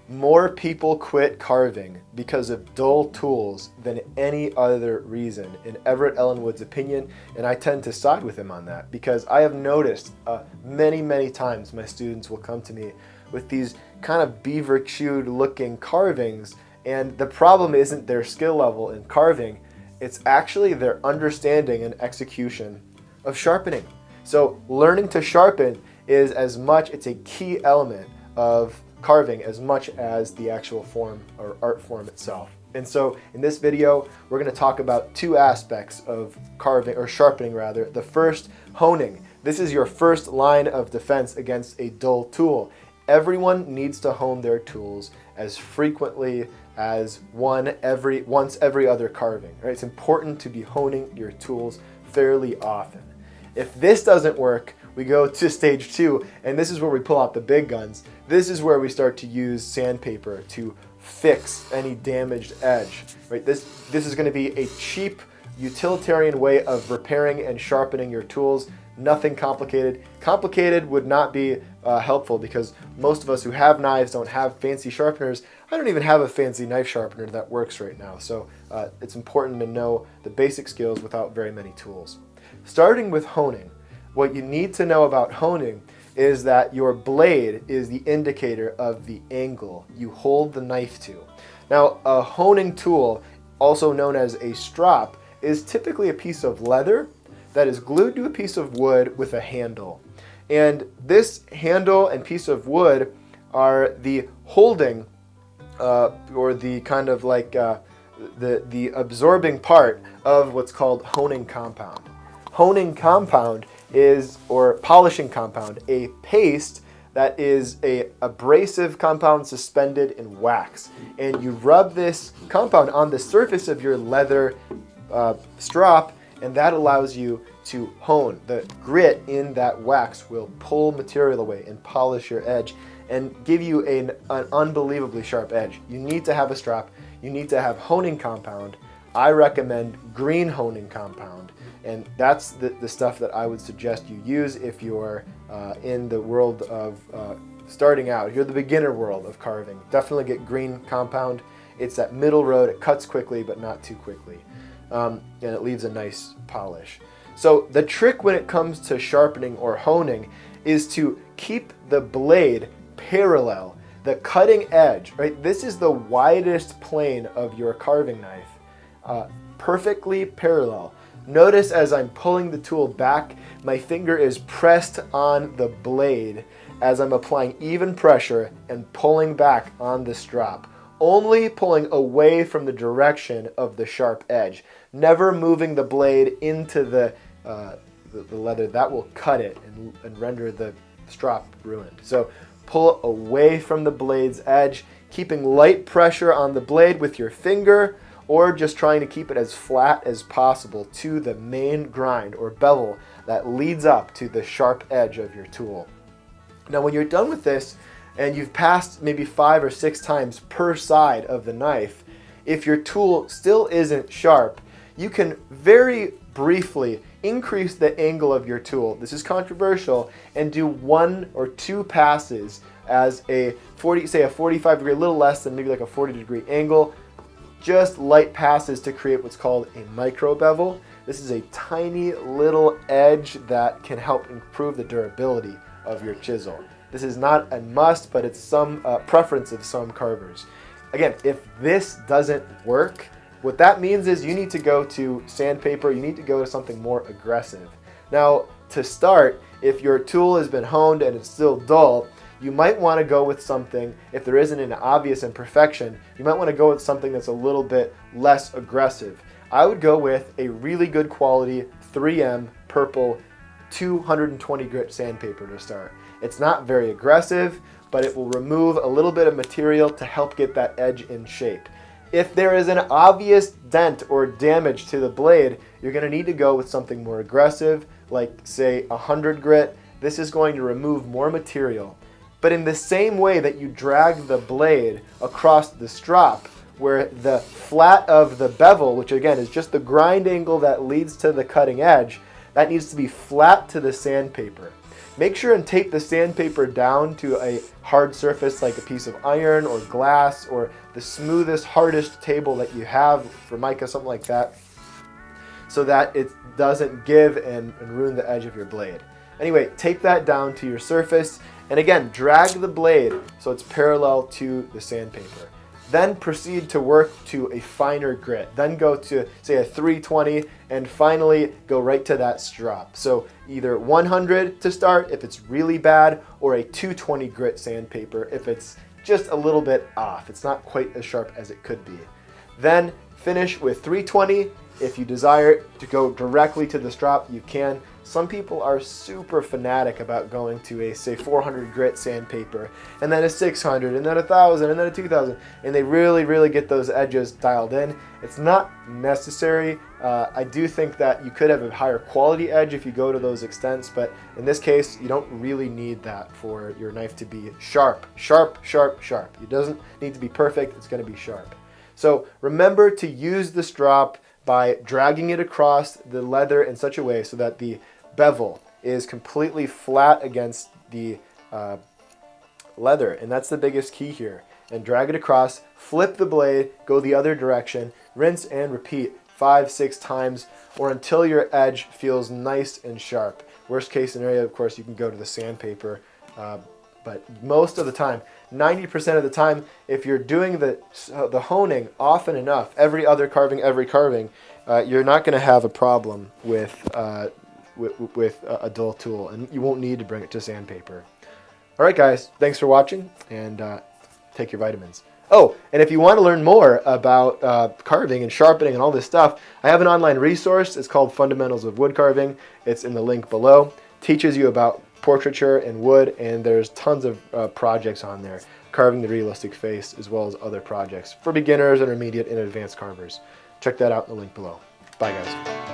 More people quit carving because of dull tools than any other reason, in Everett Ellenwood's opinion, and I tend to side with him on that because I have noticed many times my students will come to me with these kind of beaver-chewed looking carvings, and the problem isn't their skill level in carving, it's actually their understanding and execution of sharpening. So learning to sharpen is it's a key element of carving as much as the actual form or art form itself. And so in this video, we're going to talk about two aspects of carving, or sharpening rather. The first, honing. This is your first line of defense against a dull tool. Everyone needs to hone their tools as frequently as once every other carving. Right? It's important to be honing your tools fairly often. If this doesn't work, we go to stage 2, and this is where we pull out the big guns. This is where we start to use sandpaper to fix any damaged edge. Right? This is going to be a cheap, utilitarian way of repairing and sharpening your tools. Nothing complicated. Complicated would not be helpful because most of us who have knives don't have fancy sharpeners. I don't even have a fancy knife sharpener that works right now. So it's important to know the basic skills without very many tools. Starting with honing. What you need to know about honing is that your blade is the indicator of the angle you hold the knife to. Now, a honing tool, also known as a strop, is typically a piece of leather that is glued to a piece of wood with a handle. And this handle and piece of wood are the holding, or the kind of like the absorbing part of what's called honing compound. Honing compound or polishing compound, a paste that is a abrasive compound suspended in wax. And you rub this compound on the surface of your leather strop, and that allows you to hone. The grit in that wax will pull material away and polish your edge and give you an unbelievably sharp edge. You need to have a strop. You need to have honing compound. I recommend green honing compound, and that's the stuff that I would suggest you use if you're in the world of starting out. If you're the beginner world of carving, definitely get green compound. It's that middle road. It cuts quickly, but not too quickly, and it leaves a nice polish. So the trick when it comes to sharpening or honing is to keep the blade parallel, the cutting edge, right? This is the widest plane of your carving knife, perfectly parallel. Notice as I'm pulling the tool back, my finger is pressed on the blade as I'm applying even pressure and pulling back on the strop, only pulling away from the direction of the sharp edge, never moving the blade into the leather. That will cut it and render the strop ruined. So pull away from the blade's edge, keeping light pressure on the blade with your finger, or just trying to keep it as flat as possible to the main grind or bevel that leads up to the sharp edge of your tool. Now when you're done with this, and you've passed maybe 5 or 6 times per side of the knife, if your tool still isn't sharp, you can very briefly increase the angle of your tool. This is controversial, and do 1 or 2 passes as a 45 degree, a little less than maybe like a 40 degree angle. Just light passes to create what's called a micro bevel. This is a tiny little edge that can help improve the durability of your chisel. This is not a must, but it's some preference of some carvers. Again, if this doesn't work, what that means is you need to go to sandpaper, you need to go to something more aggressive. Now, to start, if your tool has been honed and it's still dull, you might want to go with something, if there isn't an obvious imperfection, you might want to go with something that's a little bit less aggressive. I would go with a really good quality 3M purple 220 grit sandpaper to start. It's not very aggressive, but it will remove a little bit of material to help get that edge in shape. If there is an obvious dent or damage to the blade, you're going to need to go with something more aggressive, like say 100 grit. This is going to remove more material. But in the same way that you drag the blade across the strop, where the flat of the bevel, which again is just the grind angle that leads to the cutting edge, that needs to be flat to the sandpaper. Make sure and tape the sandpaper down to a hard surface like a piece of iron or glass or the smoothest, hardest table that you have, Formica, something like that, so that it doesn't give and ruin the edge of your blade. Anyway, tape that down to your surface, and again, drag the blade so it's parallel to the sandpaper. Then proceed to work to a finer grit. Then go to, say, a 320, and finally go right to that strop. So either 100 to start if it's really bad, or a 220 grit sandpaper if it's just a little bit off. It's not quite as sharp as it could be. Then finish with 320. If you desire to go directly to the strop, you can. Some people are super fanatic about going to a, say, 400 grit sandpaper, and then a 600, and then a 1000, and then a 2000, and they really get those edges dialed in. It's not necessary. I do think that you could have a higher quality edge if you go to those extents, but in this case, you don't really need that for your knife to be sharp. It doesn't need to be perfect, it's going to be sharp. So remember to use the strop by dragging it across the leather in such a way so that the bevel is completely flat against the leather, and that's the biggest key here. And drag it across, flip the blade, go the other direction, rinse and repeat 5-6 times, or until your edge feels nice and sharp. Worst case scenario, of course, you can go to the sandpaper, but most of the time, 90% of the time, if you're doing the honing often enough, every carving, you're not going to have a problem with a dull tool, and you won't need to bring it to sandpaper. All right, guys, thanks for watching, and take your vitamins. Oh, and if you want to learn more about carving and sharpening and all this stuff, I have an online resource. It's called Fundamentals of Wood Carving. It's in the link below. Teaches you about portraiture and wood, and there's tons of projects on there, carving the realistic face, as well as other projects for beginners, intermediate, and advanced carvers. Check that out in the link below. Bye, guys.